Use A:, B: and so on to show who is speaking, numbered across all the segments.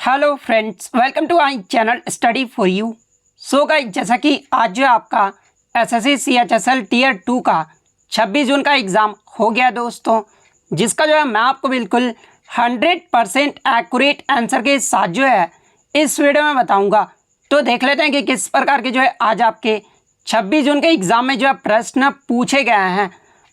A: Hello friends, welcome to I channel study for you. So guys, जैसा कि आज जो आपका एसएससी सीएचएसएल टीयर 2 का 26 जून का एग्ज़ाम हो गया दोस्तों, जिसका जो है मैं आपको बिल्कुल 100% एक्यूरेट आंसर के साथ जो है इस वीडियो में बताऊंगा। तो देख लेते हैं कि किस प्रकार के जो है आज आपके 26 जून के एग्ज़ाम में जो है प्रश्न पूछे गए हैं।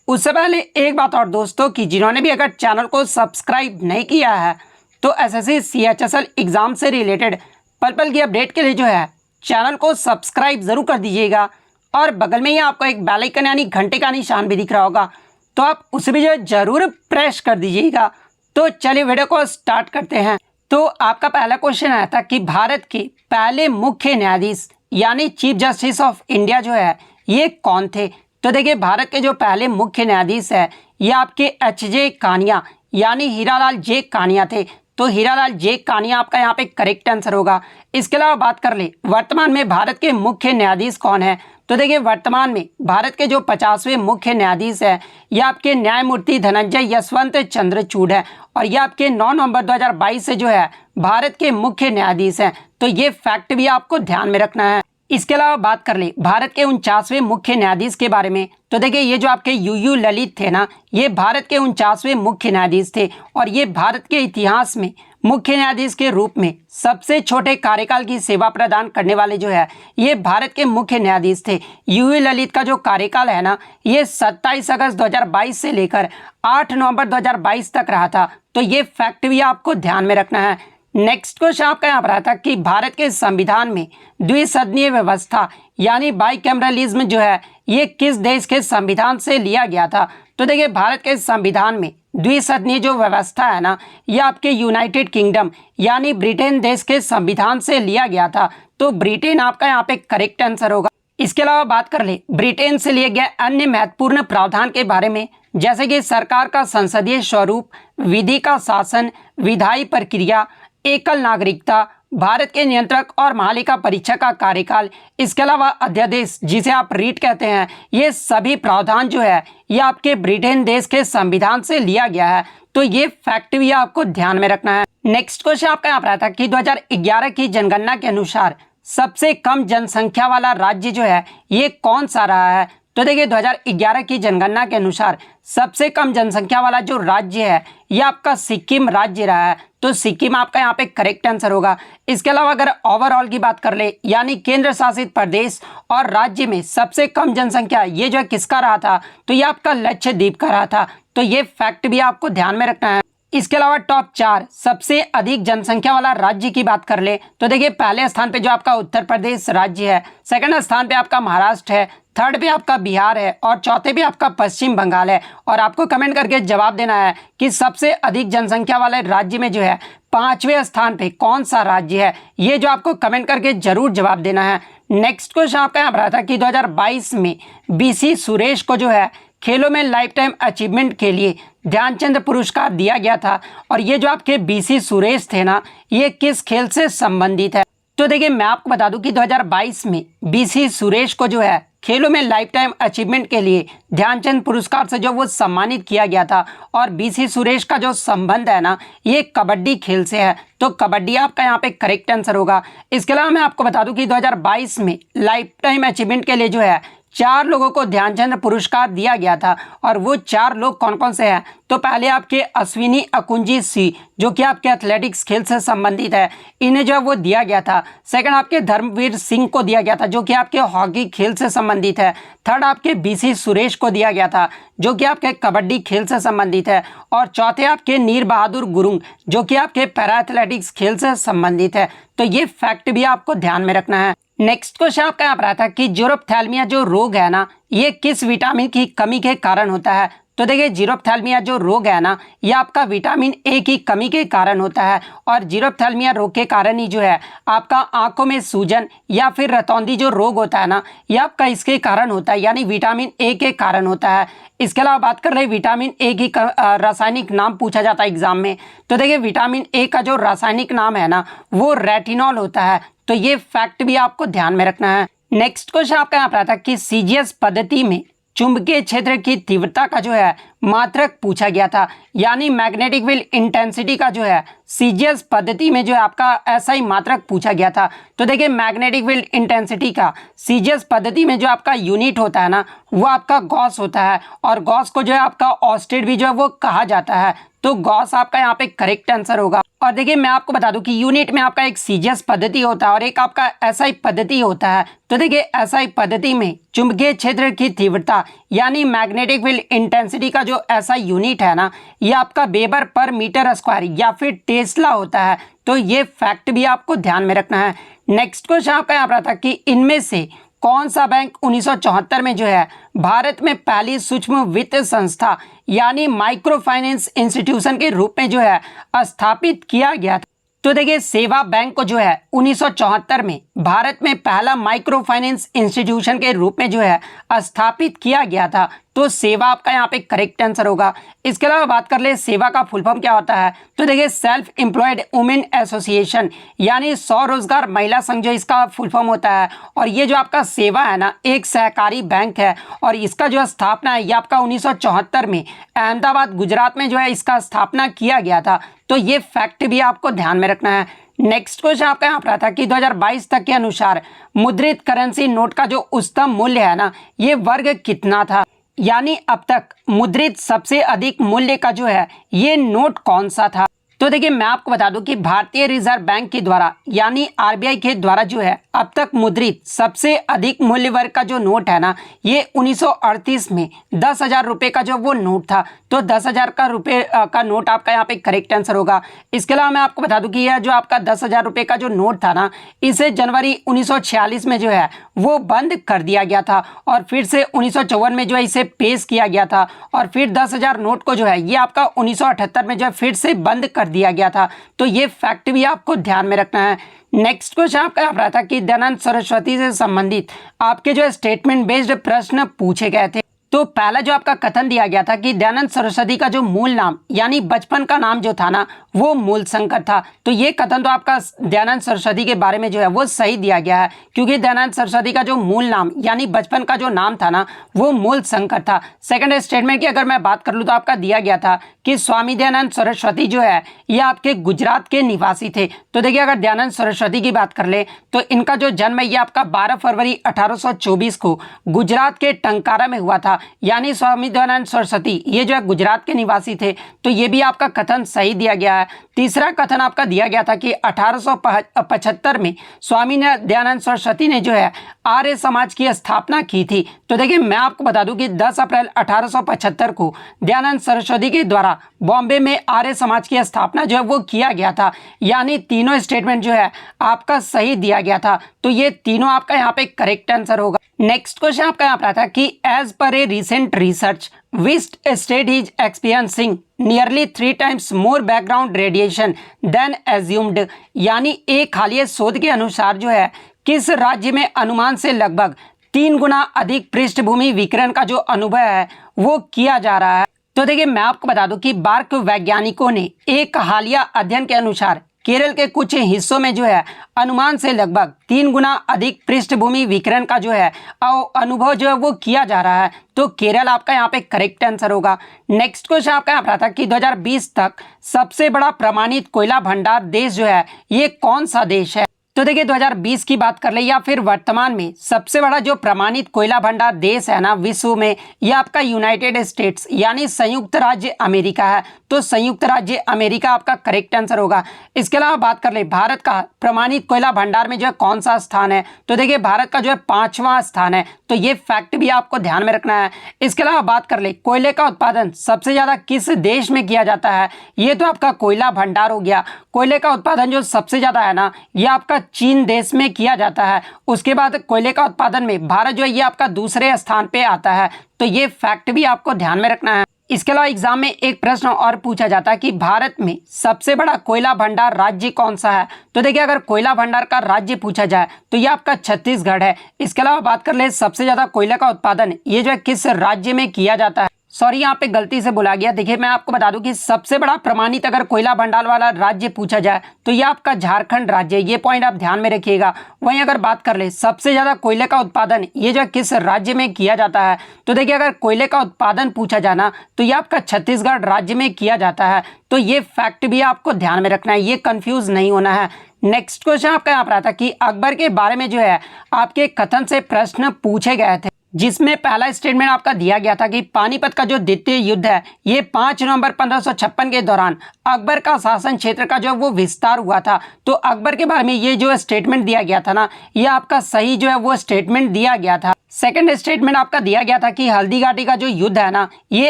A: उससे पहले एक बात और दोस्तों, कि जिन्होंने भी अगर चैनल को सब्सक्राइब नहीं किया है तो एसएससी सीएचएसएल एग्ज़ाम से रिलेटेड पल पल की अपडेट के लिए जो है चैनल को सब्सक्राइब ज़रूर कर दीजिएगा। और बगल में ही आपको एक बेल आइकन यानी घंटे का निशान भी दिख रहा होगा, तो आप उसे भी जो है ज़रूर प्रेस कर दीजिएगा। तो चलिए वीडियो को स्टार्ट करते हैं। तो आपका पहला क्वेश्चन आया था कि भारत के पहले मुख्य न्यायाधीश यानी चीफ जस्टिस ऑफ इंडिया जो है ये कौन थे। तो देखिए, भारत के जो पहले मुख्य न्यायाधीश है ये आपके एच.जे. कानिया यानी हीरालाल जे कानिया थे। तो हीरालाल जे कानिया आपका यहाँ पे करेक्ट आंसर होगा। इसके अलावा बात कर ले वर्तमान में भारत के मुख्य न्यायाधीश कौन है। तो देखिए, वर्तमान में भारत के जो 50वें मुख्य न्यायाधीश है ये आपके न्यायमूर्ति धनंजय यशवंत चंद्रचूड़ है, और ये आपके 9 नवंबर 2022 से जो है भारत के मुख्य न्यायाधीश हैं। तो ये फैक्ट भी आपको ध्यान में रखना है। इसके अलावा बात कर ले भारत के 49वें मुख्य न्यायाधीश के बारे में। तो देखिए, ये जो आपके यू ललित थे ना, ये भारत के 49वें मुख्य न्यायाधीश थे, और ये भारत के इतिहास में मुख्य न्यायाधीश के रूप में सबसे छोटे कार्यकाल की सेवा प्रदान करने वाले जो है ये भारत के मुख्य न्यायाधीश थे। यू ललित का जो कार्यकाल है ना, ये 27 अगस्त 2022 से लेकर 8 नवंबर 2022 तक रहा था। तो ये फैक्ट भी आपको ध्यान में रखना है। नेक्स्ट क्वेश्चन आपका यहाँ पर आता है कि भारत के संविधान में द्विसदनीय व्यवस्था यानी बाइकैमरलिज्म जो है ये किस देश के संविधान से लिया गया था। तो देखिए, भारत के संविधान में द्विसदनीय जो व्यवस्था है ना, ये आपके यूनाइटेड किंगडम यानी ब्रिटेन देश के संविधान से लिया गया था। तो ब्रिटेन आपका यहाँ पे करेक्ट आंसर होगा। इसके अलावा बात कर ले ब्रिटेन से लिए गए अन्य महत्वपूर्ण प्रावधान के बारे में, जैसे कि सरकार का संसदीय स्वरूप, विधि का शासन, विधायी प्रक्रिया, एकल नागरिकता, भारत के नियंत्रक और महालेखा परीक्षक का कार्यकाल, इसके अलावा अध्यादेश जिसे आप रीट कहते हैं, ये सभी प्रावधान जो है ये आपके ब्रिटेन देश के संविधान से लिया गया है। तो ये फैक्ट भी आपको ध्यान में रखना है। नेक्स्ट क्वेश्चन आपका यहाँ पर आता है कि 2011 की जनगणना के अनुसार सबसे कम जनसंख्या वाला राज्य जो है ये कौन सा रहा है। तो देखिए, 2011 की जनगणना के अनुसार सबसे कम जनसंख्या वाला जो राज्य है ये आपका सिक्किम राज्य रहा है। तो सिक्किम आपका यहाँ पे करेक्ट आंसर होगा। इसके अलावा अगर ओवरऑल की बात कर ले यानी केंद्र शासित प्रदेश और राज्य में सबसे कम जनसंख्या ये जो है किसका रहा था, तो ये आपका लक्षद्वीप का रहा था। तो ये फैक्ट भी आपको ध्यान में रखना है। इसके अलावा टॉप 4 सबसे अधिक जनसंख्या वाला राज्य की बात कर ले तो देखिए, पहले स्थान पे जो आपका उत्तर प्रदेश राज्य है, सेकंड स्थान पे आपका महाराष्ट्र है, थर्ड पे आपका बिहार है, और चौथे पे आपका पश्चिम बंगाल है। और आपको कमेंट करके जवाब देना है कि सबसे अधिक जनसंख्या वाले राज्य में जो है 5वें स्थान पे कौन सा राज्य है। ये जो आपको कमेंट करके जरूर जवाब देना है। नेक्स्ट क्वेश्चन आपका यहाँ पर आता है कि 2022 में बीसी सुरेश को जो है खेलों में लाइफ टाइम अचीवमेंट के लिए ध्यानचंद पुरस्कार दिया गया था, और ये जो आपके बीसी सुरेश थे ना, ये किस खेल से संबंधित है। तो देखिए, मैं आपको बता दूं कि 2022 में बीसी सुरेश को जो है खेलों में लाइफ टाइम अचीवमेंट के लिए ध्यानचंद पुरस्कार से जो वो सम्मानित किया गया था, और बीसी सुरेश का जो संबंध है ना ये कबड्डी खेल से है। तो कबड्डी आपका यहाँ पे करेक्ट आंसर होगा। इसके अलावा मैं आपको बता दूं कि 2022 में लाइफ टाइम अचीवमेंट के लिए जो है 4 लोगों को ध्यानचंद पुरस्कार दिया गया था, और वो 4 लोग कौन कौन से हैं। तो पहले आपके अश्विनी अकुंजी सी जो कि आपके एथलेटिक्स खेल से संबंधित है, इन्हें जो है वो दिया गया था। सेकंड आपके धर्मवीर सिंह को दिया गया था जो कि आपके हॉकी खेल से संबंधित है। थर्ड आपके बीसी सुरेश को दिया गया था जो कि आपके कबड्डी खेल से संबंधित है। और चौथे आपके नीर बहादुर गुरुंग जो कि आपके पैरा एथलेटिक्स खेल से संबंधित है। तो ये फैक्ट भी आपको ध्यान में रखना है। नेक्स्ट क्वेश्चन आपका यहाँ पर आता है कि जीरोप्थैल्मिया जो रोग है ना, ये किस विटामिन की कमी के कारण होता है। तो देखिए, जीरोप्थैल्मिया जो रोग है ना, ये आपका विटामिन ए की कमी के कारण होता है, और जीरोप्थैल्मिया रोग के कारण ही जो है आपका आंखों में सूजन या फिर रतौंधी जो रोग होता है ना, ये आपका इसके कारण होता है, यानी विटामिन ए के कारण होता है। इसके अलावा बात कर रहे विटामिन ए की रासायनिक नाम पूछा जाता है एग्जाम में। तो देखिए, विटामिन ए का जो रासायनिक नाम है ना वो रेटिनॉल होता है। तो ये फैक्ट भी आपको ध्यान में रखना है। नेक्स्ट क्वेश्चन आपका यहाँ पर आता है कि सीजीएस पद्धति में चुंबकीय क्षेत्र की तीव्रता का जो है मात्रक पूछा गया था, यानी मैग्नेटिक फील्ड इंटेंसिटी का जो है सीजीएस पद्धति में जो है आपका ऐसा ही मात्रक पूछा गया था। तो देखिए मैग्नेटिक फील्ड इंटेंसिटी का सीजीएस पद्धति में जो आपका यूनिट होता है ना, वो आपका गॉस होता है, और गॉस को जो है आपका ऑस्टेड भी जो है वो कहा जाता है। तो गॉस आपका यहाँ पे करेक्ट आंसर होगा। और देखिए मैं आपको बता दूं कि यूनिट में आपका एक सीजीएस पद्धति होता है और एक आपका एसआई पद्धति होता है। तो देखिए एसआई पद्धति में चुंबकीय क्षेत्र की तीव्रता यानी मैग्नेटिक फील्ड इंटेंसिटी का जो एसआई यूनिट है ना, ये आपका वेबर पर मीटर स्क्वायर या फिर टेस्ला होता है। तो ये फैक्ट भी आपको ध्यान में रखना है। नेक्स्ट क्वेश्चन आपका यहाँ पर आता है कि इनमें से कौन सा बैंक 1974 में जो है भारत में पहली सूक्ष्म वित्त संस्था यानी माइक्रो फाइनेंस इंस्टीट्यूशन के रूप में जो है स्थापित किया गया था। तो देखिए सेवा बैंक को जो है 1974 में भारत में पहला माइक्रो फाइनेंस इंस्टीट्यूशन के रूप में जो है स्थापित किया गया था। तो सेवा आपका यहाँ पे करेक्ट आंसर होगा। इसके अलावा बात कर ले सेवा का फुल फॉर्म क्या होता है। तो देखिए सेल्फ एम्प्लॉयड वुमेन एसोसिएशन यानी स्वरोजगार महिला संघ जो इसका फुल फॉर्म होता है। और ये जो आपका सेवा है ना, एक सहकारी बैंक है और इसका जो स्थापना है ये आपका 1974 में अहमदाबाद गुजरात में जो है इसका स्थापना किया गया था। तो ये फैक्ट भी आपको ध्यान में रखना है। नेक्स्ट क्वेश्चन आपका यहाँ पर था कि 2022 तक के अनुसार मुद्रित करेंसी नोट का जो उच्चतम मूल्य है ना, ये वर्ग कितना था, यानी अब तक मुद्रित सबसे अधिक मूल्य का जो है ये नोट कौन सा था। तो देखिए मैं आपको बता दूं कि भारतीय रिजर्व बैंक के द्वारा यानी आरबीआई के द्वारा जो है अब तक मुद्रित सबसे अधिक मूल्य वर्ग का जो नोट है ना, ये 1938 में 10,000 रुपये का जो वो नोट था। तो 10,000 का रुपये का नोट आपका यहाँ पे करेक्ट आंसर होगा। इसके अलावा मैं आपको बता दूं कि यह जो आपका 10,000 रुपये का जो नोट था ना, इसे जनवरी 1946 में जो है वो बंद कर दिया गया था और फिर से 1954 में जो है इसे पेश किया गया था और फिर 10,000 नोट को जो है ये आपका 1978 में जो है फिर से बंद कर दिया गया था। तो ये फैक्ट भी आपको ध्यान में रखना है। नेक्स्ट क्वेश्चन आपका यहाँ रहा था कि दयानंद सरस्वती से संबंधित आपके जो स्टेटमेंट बेस्ड प्रश्न पूछे गए थे। तो पहला जो आपका कथन दिया गया था कि दयानंद सरस्वती का जो मूल नाम यानी बचपन का नाम जो था ना, वो मूलशंकर था। तो ये कथन तो आपका दयानंद सरस्वती के बारे में जो है वो सही दिया गया है, क्योंकि दयानंद सरस्वती का जो मूल नाम यानी बचपन का जो नाम था ना, वो मूलशंकर था। सेकंड स्टेटमेंट की अगर मैं बात कर लूँ तो आपका दिया गया था कि स्वामी दयानंद सरस्वती जो है ये आपके गुजरात के निवासी थे। तो देखिए अगर दयानंद सरस्वती की बात कर ले तो इनका जो जन्म है ये आपका 12 फरवरी 1824 को गुजरात के टंकारा में हुआ था, यानी स्वामी दयानंद सरस्वती ये जो है गुजरात के निवासी थे। तो ये भी आपका कथन सही दिया गया है। तीसरा कथन आपका दिया गया था कि 1875 में स्वामी दयानंद सरस्वती ने जो है आर्य समाज की स्थापना की थी। तो देखिए मैं आपको बता दूं कि 10 अप्रैल 1875 को दयानंद सरस्वती के द्वारा बॉम्बे में आर्य समाज की स्थापना जो है वो किया गया था, यानी तीनों स्टेटमेंट जो है आपका सही दिया गया था। तो ये तीनों आपका यहाँ पे करेक्ट आंसर होगा। नेक्स्ट क्वेश्चन आपका यहाँ पर था कि as per a recent research which state is experiencing nearly 3 times more background radiation than assumed, यानी एक हालिया शोध के अनुसार जो है किस राज्य में अनुमान से लगभग 3 गुना अधिक पृष्ठभूमि विकिरण का जो अनुभव है वो किया जा रहा है। तो देखिए मैं आपको बता दूं कि बार्क वैज्ञानिकों ने एक हालिया अध्ययन के अनुसार केरल के कुछ हिस्सों में जो है अनुमान से लगभग 3 गुना अधिक पृष्ठभूमि विकिरण का जो है अनुभव जो है वो किया जा रहा है। तो केरल आपका यहाँ पे करेक्ट आंसर होगा। नेक्स्ट क्वेश्चन आपका यहाँ पर था कि 2020 तक सबसे बड़ा प्रमाणित कोयला भंडार देश जो है ये कौन सा देश है। तो देखिए 2020 की बात कर ले या फिर वर्तमान में सबसे बड़ा जो प्रमाणित कोयला भंडार देश है ना विश्व में, यह आपका यूनाइटेड स्टेट्स यानी संयुक्त राज्य अमेरिका है। तो संयुक्त राज्य अमेरिका आपका करेक्ट आंसर होगा। इसके अलावा बात कर ले भारत का प्रमाणित कोयला भंडार में जो है कौन सा स्थान है। तो देखिए भारत का जो है 5वां स्थान है। तो ये फैक्ट भी आपको ध्यान में रखना है। इसके अलावा बात कर ले कोयले का उत्पादन सबसे ज्यादा किस देश में किया जाता है। ये तो आपका कोयला भंडार हो गया। कोयले का उत्पादन जो सबसे ज्यादा है ना, ये आपका चीन देश में किया जाता है। उसके बाद कोयले का उत्पादन में भारत जो है ये आपका दूसरे स्थान पे आता है। तो ये फैक्ट भी आपको ध्यान में रखना है। इसके अलावा एग्जाम में एक प्रश्न और पूछा जाता है कि भारत में सबसे बड़ा कोयला भंडार राज्य कौन सा है। तो देखिए अगर कोयला भंडार का राज्य पूछा जाए तो ये आपका छत्तीसगढ़ है। इसके अलावा बात कर ले सबसे ज्यादा कोयला का उत्पादन ये जो है किस राज्य में किया जाता है। सॉरी, यहाँ पे गलती से बोला गया। देखिए मैं आपको बता दूं कि सबसे बड़ा प्रमाणित अगर कोयला भंडार वाला राज्य पूछा जाए तो ये आपका झारखंड राज्य है। ये पॉइंट आप ध्यान में रखिएगा। वहीं अगर बात कर ले सबसे ज़्यादा कोयले का उत्पादन ये जो किस राज्य में किया जाता है, तो देखिए अगर कोयले का उत्पादन पूछा जाना तो ये आपका छत्तीसगढ़ राज्य में किया जाता है। तो ये फैक्ट भी आपको ध्यान में रखना है, ये कंफ्यूज नहीं होना है। नेक्स्ट क्वेश्चन आपका यहाँ पर आता कि अकबर के बारे में जो है आपके कथन से प्रश्न पूछे गए थे, जिसमें पहला स्टेटमेंट आपका दिया गया था कि पानीपत का जो द्वितीय युद्ध है ये 5 नवंबर 1556 के दौरान अकबर का शासन क्षेत्र का जो वो विस्तार हुआ था। तो अकबर के बारे में ये जो स्टेटमेंट दिया गया था ना, ये आपका सही जो है वो स्टेटमेंट दिया गया था। सेकंड स्टेटमेंट आपका दिया गया था कि हल्दी घाटी का जो युद्ध है ना, ये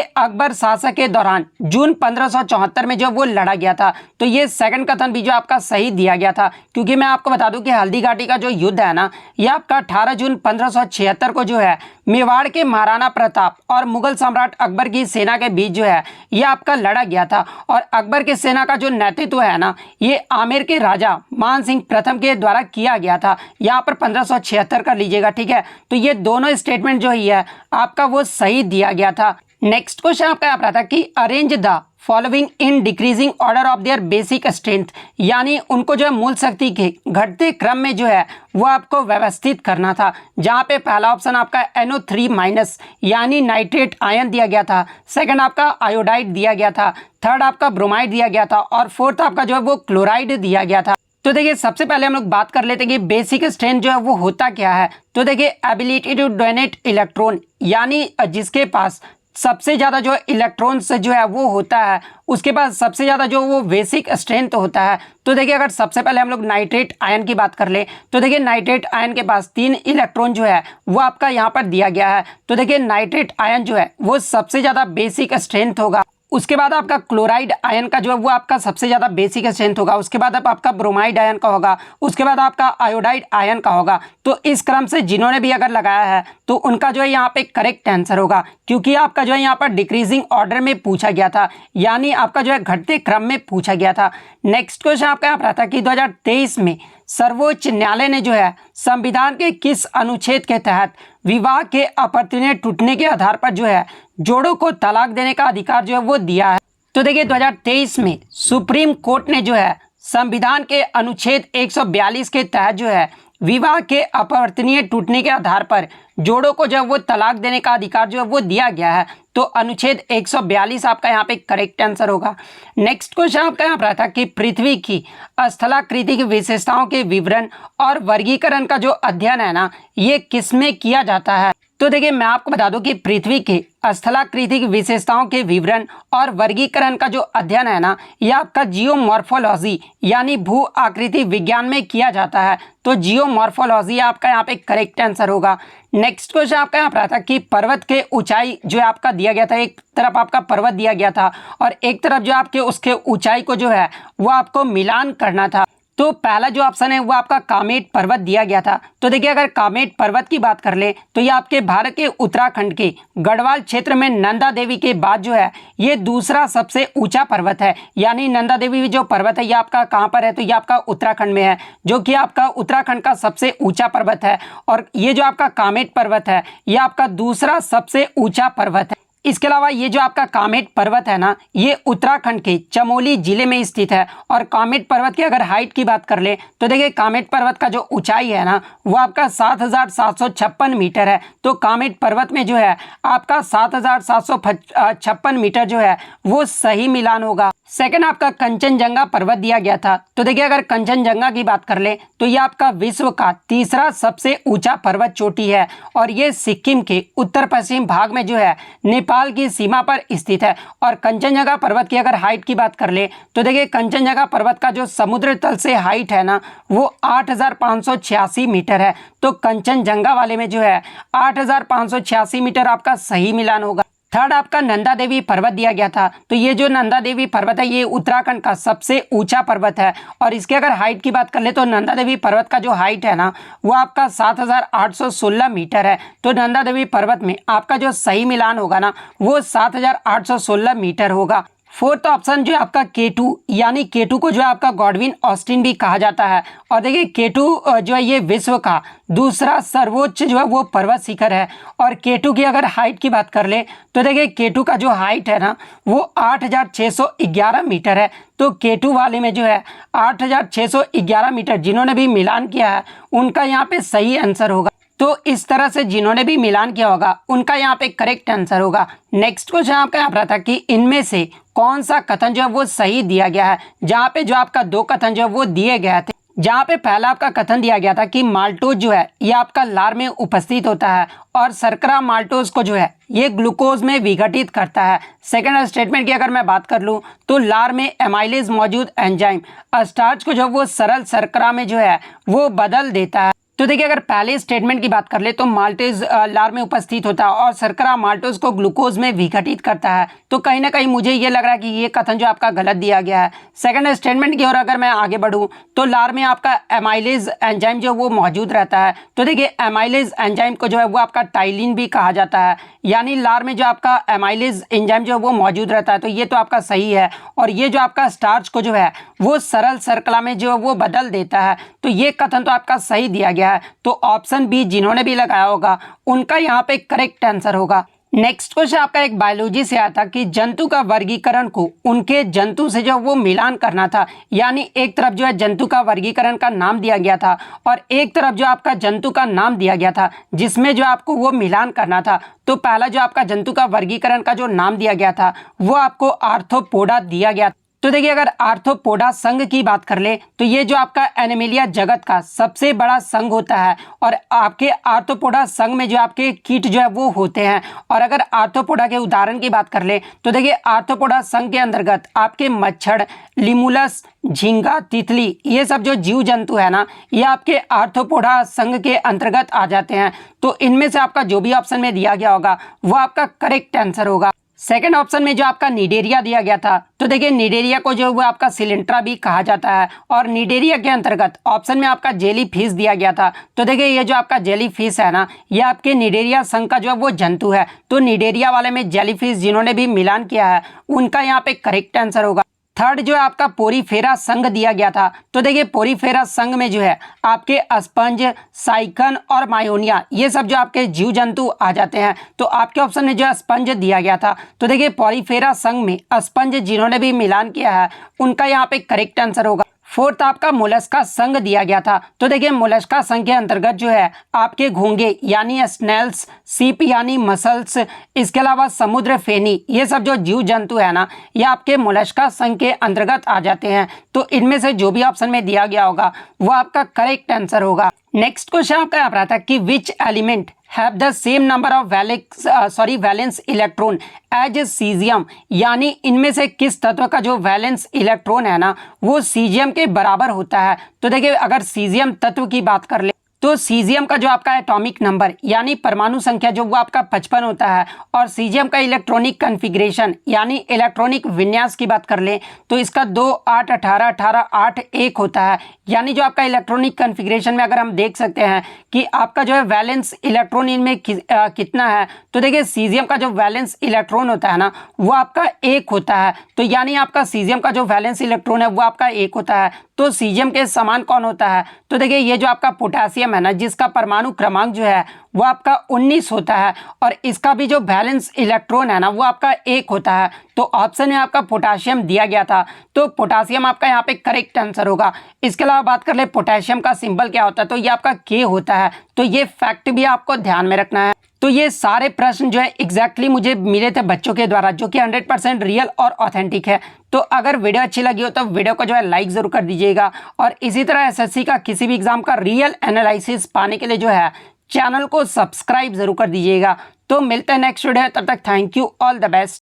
A: अकबर शासक के दौरान जून 1574 में जो वो लड़ा गया था। तो ये सेकंड कथन भी जो आपका सही दिया गया था, क्योंकि मैं आपको बता दूं कि हल्दी घाटी का जो युद्ध है ना, ये आपका 18 जून 1576 को जो है मेवाड़ के महाराणा प्रताप और मुगल सम्राट अकबर की सेना के बीच जो है ये आपका लड़ा गया था। और अकबर की सेना का जो नेतृत्व है ना, ये आमेर के राजा मान सिंह प्रथम के द्वारा किया गया था। यहाँ पर 1576 कर लीजिएगा, ठीक है। तो ये दोनों स्टेटमेंट जो ही है आपका वो सही दिया गया था। नेक्स्ट क्वेश्चन आपका यहाँ पर आता कि arrange the following in decreasing order of their basic strength, यानी उनको जो है मूल शक्ति के घटते क्रम में जो है वो आपको व्यवस्थित करना था। जहाँ पे पहला ऑप्शन आपका NO3- यानी नाइट्रेट आयन दिया गया था, सेकंड आपका आयोडाइड दिया गया था, थर्ड आपका ब्रोमाइड दिया गया था और फोर्थ आपका जो है वो क्लोराइड दिया गया था। तो देखिए सबसे पहले हम लोग बात कर लेते हैं कि बेसिक स्ट्रेंथ जो है वो होता क्या है। तो देखिए एबिलिटी टू डोनेट इलेक्ट्रॉन, यानी जिसके पास सबसे ज़्यादा जो इलेक्ट्रॉन्स जो है वो होता है, उसके बाद सबसे ज़्यादा जो वो बेसिक स्ट्रेंथ होता है। तो देखिए अगर सबसे पहले हम लोग नाइट्रेट आयन की बात कर ले तो देखिए नाइट्रेट आयन के पास 3 इलेक्ट्रॉन जो है वो आपका यहाँ पर दिया गया है। तो देखिए नाइट्रेट आयन जो है वो सबसे ज़्यादा बेसिक स्ट्रेंथ होगा। उसके बाद आपका क्लोराइड आयन का जो है वो आपका सबसे ज़्यादा बेसिक स्ट्रेंथ होगा। उसके बाद अब आपका ब्रोमाइड आयन का होगा, उसके बाद आपका आयोडाइड आयन का होगा। तो इस क्रम से जिन्होंने भी अगर लगाया है तो उनका जो है यहाँ पे करेक्ट आंसर होगा, क्योंकि आपका जो है यहाँ पर डिक्रीजिंग ऑर्डर में पूछा गया था, यानी आपका जो है घटते क्रम में पूछा गया था। नेक्स्ट क्वेश्चन आपका यहाँ पर आता कि 2023 में सर्वोच्च न्यायालय ने जो है संविधान के किस अनुच्छेद के तहत विवाह के अपरिवर्तनीय टूटने के आधार पर जो है जोड़ों को तलाक देने का अधिकार जो है वो दिया है। तो देखिए 2023 में सुप्रीम कोर्ट ने जो है संविधान के अनुच्छेद 142 के तहत जो है विवाह के अपरिवर्तनीय टूटने के आधार पर जोड़ों को जब वो तलाक देने का अधिकार जो है वो दिया गया है। तो अनुच्छेद 142 आपका यहाँ पे करेक्ट आंसर होगा। नेक्स्ट क्वेश्चन आपका यहाँ पर आता कि पृथ्वी की स्थलाकृति की विशेषताओं के विवरण और वर्गीकरण का जो अध्ययन है ना, ये किसमें किया जाता है। तो देखिए मैं आपको बता दूं कि पृथ्वी के स्थलाकृति की विशेषताओं के विवरण और वर्गीकरण का जो अध्ययन है ना, यह आपका जियोमॉर्फोलॉजी यानी भू आकृति विज्ञान में किया जाता है। तो जियोमॉर्फोलॉजी आपका यहाँ पे करेक्ट आंसर होगा। नेक्स्ट क्वेश्चन आपका यहाँ पर आता कि पर्वत के ऊंचाई जो है आपका दिया गया था, एक तरफ आपका पर्वत दिया गया था और एक तरफ जो आपके उसके ऊंचाई को जो है वो आपको मिलान करना था। तो पहला जो ऑप्शन है वो आपका कामेट पर्वत दिया गया था। तो देखिए अगर कामेट पर्वत की बात कर ले तो ये आपके भारत के उत्तराखंड के गढ़वाल क्षेत्र में नंदा देवी के बाद जो है ये दूसरा सबसे ऊंचा पर्वत है। यानी नंदा देवी जो पर्वत है ये आपका कहाँ पर है, तो ये आपका उत्तराखंड में है, जो कि आपका उत्तराखंड का सबसे ऊंचा पर्वत है। और ये जो आपका कामेट पर्वत है ये आपका दूसरा सबसे ऊंचा पर्वत है। इसके अलावा ये जो आपका कामेट पर्वत है ना, ये उत्तराखंड के चमोली जिले में स्थित है। और कामेट पर्वत की अगर हाइट की बात कर ले तो देखिए कामेट पर्वत का जो ऊंचाई है ना वो आपका 7,756 मीटर है। तो कामेट पर्वत में जो है आपका 7,756 मीटर जो है वो सही मिलान होगा। सेकंड आपका कंचनजंगा पर्वत दिया गया था। तो देखिए अगर कंचनजंगा की बात कर ले तो ये आपका विश्व का तीसरा सबसे ऊंचा पर्वत चोटी है और ये सिक्किम के उत्तर पश्चिम भाग में जो है नेपाल की सीमा पर स्थित है। और कंचनजंगा पर्वत की अगर हाइट की बात कर ले तो देखिए कंचनजंगा पर्वत का जो समुद्र तल से हाइट है ना वो 8,586 मीटर है। तो कंचनजंगा वाले में जो है 8,586 मीटर आपका सही मिलान होगा। थर्ड आपका नंदा देवी पर्वत दिया गया था। तो ये जो नंदा देवी पर्वत है ये उत्तराखंड का सबसे ऊंचा पर्वत है और इसके अगर हाइट की बात कर ले तो नंदा देवी पर्वत का जो हाइट है ना वो आपका 7,816 मीटर है। तो नंदा देवी पर्वत में आपका जो सही मिलान होगा ना वो 7,816 मीटर होगा। फोर्थ ऑप्शन जो है आपका K2, यानी K2 को जो है आपका गॉडविन ऑस्टिन भी कहा जाता है। और देखिए K2 जो है ये विश्व का दूसरा सर्वोच्च जो है वो पर्वत शिखर है। और K2 की अगर हाइट की बात कर ले तो देखिए K2 का जो हाइट है ना वो 8611 मीटर है। तो K2 वाले में जो है 8611 मीटर जिन्होंने भी मिलान किया है उनका यहाँ पे सही आंसर होगा। तो इस तरह से जिन्होंने भी मिलान किया होगा उनका यहाँ पे करेक्ट आंसर होगा। नेक्स्ट क्वेश्चन आपका यहाँ पर था कि इनमें से कौन सा कथन जो है वो सही दिया गया है। जहाँ पे जो आपका दो कथन जो है वो दिए गए थे। जहाँ पे पहला आपका कथन दिया गया था कि माल्टोज जो है ये आपका लार में उपस्थित होता है और शर्करा माल्टोज को जो है ये ग्लूकोज में विघटित करता है। सेकंड स्टेटमेंट की अगर मैं बात कर लूँ तो लार में एमाइलेज मौजूद एंजाइम स्टार्च को जो वो सरल शर्करा में जो है वो बदल देता है। तो देखिए अगर पहले स्टेटमेंट की बात कर ले तो माल्टेज लार में उपस्थित होता है और शर्करा माल्टोज को ग्लूकोज में विघटित करता है। तो कहीं ना कहीं मुझे ये लग रहा है कि ये कथन जो आपका गलत दिया गया है। सेकंड स्टेटमेंट की ओर अगर मैं आगे बढ़ूं तो लार में आपका एमाइलेज एंजाइम जो वो मौजूद रहता है। तो देखिए एमाइलेज एंजाइम को जो है वो आपका टाइलिन भी कहा जाता है, यानी लार में जो आपका एमाइलेज एंजाइम जो है वो मौजूद रहता है। तो ये तो आपका सही है। और ये जो आपका स्टार्च को जो है वो सरल शर्करा में जो है वो बदल देता है। तो ये कथन तो आपका सही दिया गया है। तो ऑप्शन बी जिन्होंने भी लगाया होगा उनका यहाँ पे करेक्ट आंसर होगा। नेक्स्ट क्वेश्चन आपका एक बायोलॉजी से आया था कि जंतु का वर्गीकरण को उनके जंतु से जो वो मिलान करना था, यानी एक तरफ जो है जंतु का वर्गीकरण का नाम दिया गया था और एक तरफ जो आपका जंतु का नाम दिया गया था जिसमें जो आपको वो मिलान करना था। तो पहला जो आपका जंतु का वर्गीकरण का जो नाम दिया गया था वो आपको आर्थ्रोपोडा दिया गया। तो देखिए अगर आर्थ्रोपोडा संघ की बात कर ले तो ये जो आपका एनिमेलिया जगत का सबसे बड़ा संघ होता है और आपके आर्थ्रोपोडा संघ में जो आपके कीट जो है वो होते हैं। और अगर आर्थ्रोपोडा के उदाहरण की बात कर ले तो देखिए आर्थ्रोपोडा संघ के अंतर्गत आपके मच्छर, लिमुलस, झींगा, तितली ये सब जो जीव जंतु है ना ये आपके आर्थ्रोपोडा संघ के अंतर्गत आ जाते हैं। तो इनमें से आपका जो भी ऑप्शन में दिया गया होगा वो आपका करेक्ट आंसर होगा। सेकंड ऑप्शन में जो आपका निडेरिया दिया गया था तो देखिए निडेरिया को जो वो आपका सिलेंट्रा भी कहा जाता है और निडेरिया के अंतर्गत ऑप्शन में आपका जेली फिश दिया गया था। तो देखिए ये जो आपका जेली फिश है ना ये आपके निडेरिया संघ का जो है वो जंतु है। तो निडेरिया वाले में जेली फिश जिन्होंने भी मिलान किया है उनका यहाँ पे करेक्ट आंसर होगा। थर्ड जो है आपका पोरीफेरा संघ दिया गया था। तो देखिए पोरीफेरा संघ में जो है आपके स्पंज, साइकन और मायोनिया ये सब जो आपके जीव जंतु आ जाते हैं। तो आपके ऑप्शन में जो है स्पंज दिया गया था। तो देखिए पोरीफेरा संघ में स्पंज जिन्होंने भी मिलान किया है उनका यहाँ पे करेक्ट आंसर होगा। फोर्थ आपका मोलस्का संघ दिया गया था। तो देखिए मोलस्का संघ के अंतर्गत जो है आपके घोंगे यानी स्नेल्स, सीप यानी मसल्स, इसके अलावा समुद्र फेनी ये सब जो जीव जंतु है ना ये आपके मोलस्का संघ के अंतर्गत आ जाते हैं। तो इनमें से जो भी ऑप्शन में दिया गया होगा वो आपका करेक्ट आंसर होगा। नेक्स्ट क्वेश्चन आपका यहाँ पर आता है कि which element have the same number of valence electron as caesium, यानी इनमें से किस तत्व का जो वैलेंस इलेक्ट्रॉन है ना वो सीजियम के बराबर होता है। तो देखिए अगर सीजियम तत्व की बात कर ले तो सीजियम का जो आपका एटॉमिक नंबर यानी परमाणु संख्या जो वो आपका 55 होता है और सीजियम का इलेक्ट्रॉनिक कॉन्फ़िगरेशन यानी इलेक्ट्रॉनिक विन्यास की बात कर ले तो इसका 2 8 18 18 8 1 होता है। यानी जो आपका इलेक्ट्रॉनिक कॉन्फ़िगरेशन में अगर हम देख सकते हैं कि आपका जो है वैलेंस इलेक्ट्रॉन इनमें कितना है। तो देखिए सीजियम का जो वैलेंस इलेक्ट्रॉन होता है ना वो आपका 1 होता है। तो यानी आपका सीजियम का जो वैलेंस इलेक्ट्रॉन है वो आपका 1 होता है। तो सीजियम के समान कौन होता है? तो देखिए ये जो आपका पोटेशियम है ना जिसका परमाणु क्रमांक जो है वो आपका 19 होता है और इसका भी जो वैलेंस इलेक्ट्रॉन है ना वो आपका 1 होता है। तो ऑप्शन में आपका पोटेशियम दिया गया था। तो पोटेशियम आपका यहाँ पे करेक्ट आंसर होगा। इसके अलावा बात कर ले पोटेशियम का सिंबल क्या होता है तो ये आपका के होता है। तो ये फैक्ट भी आपको ध्यान में रखना है। तो ये सारे प्रश्न जो है एग्जैक्टली मुझे मिले थे बच्चों के द्वारा जो कि 100% रियल और ऑथेंटिक है। तो अगर वीडियो अच्छी लगी हो तो वीडियो को जो है लाइक ज़रूर कर दीजिएगा और इसी तरह एसएससी का किसी भी एग्जाम का रियल एनालिसिस पाने के लिए जो है चैनल को सब्सक्राइब ज़रूर कर दीजिएगा। तो मिलते हैं नेक्स्ट वीडियो, तब तक thank you, all the best.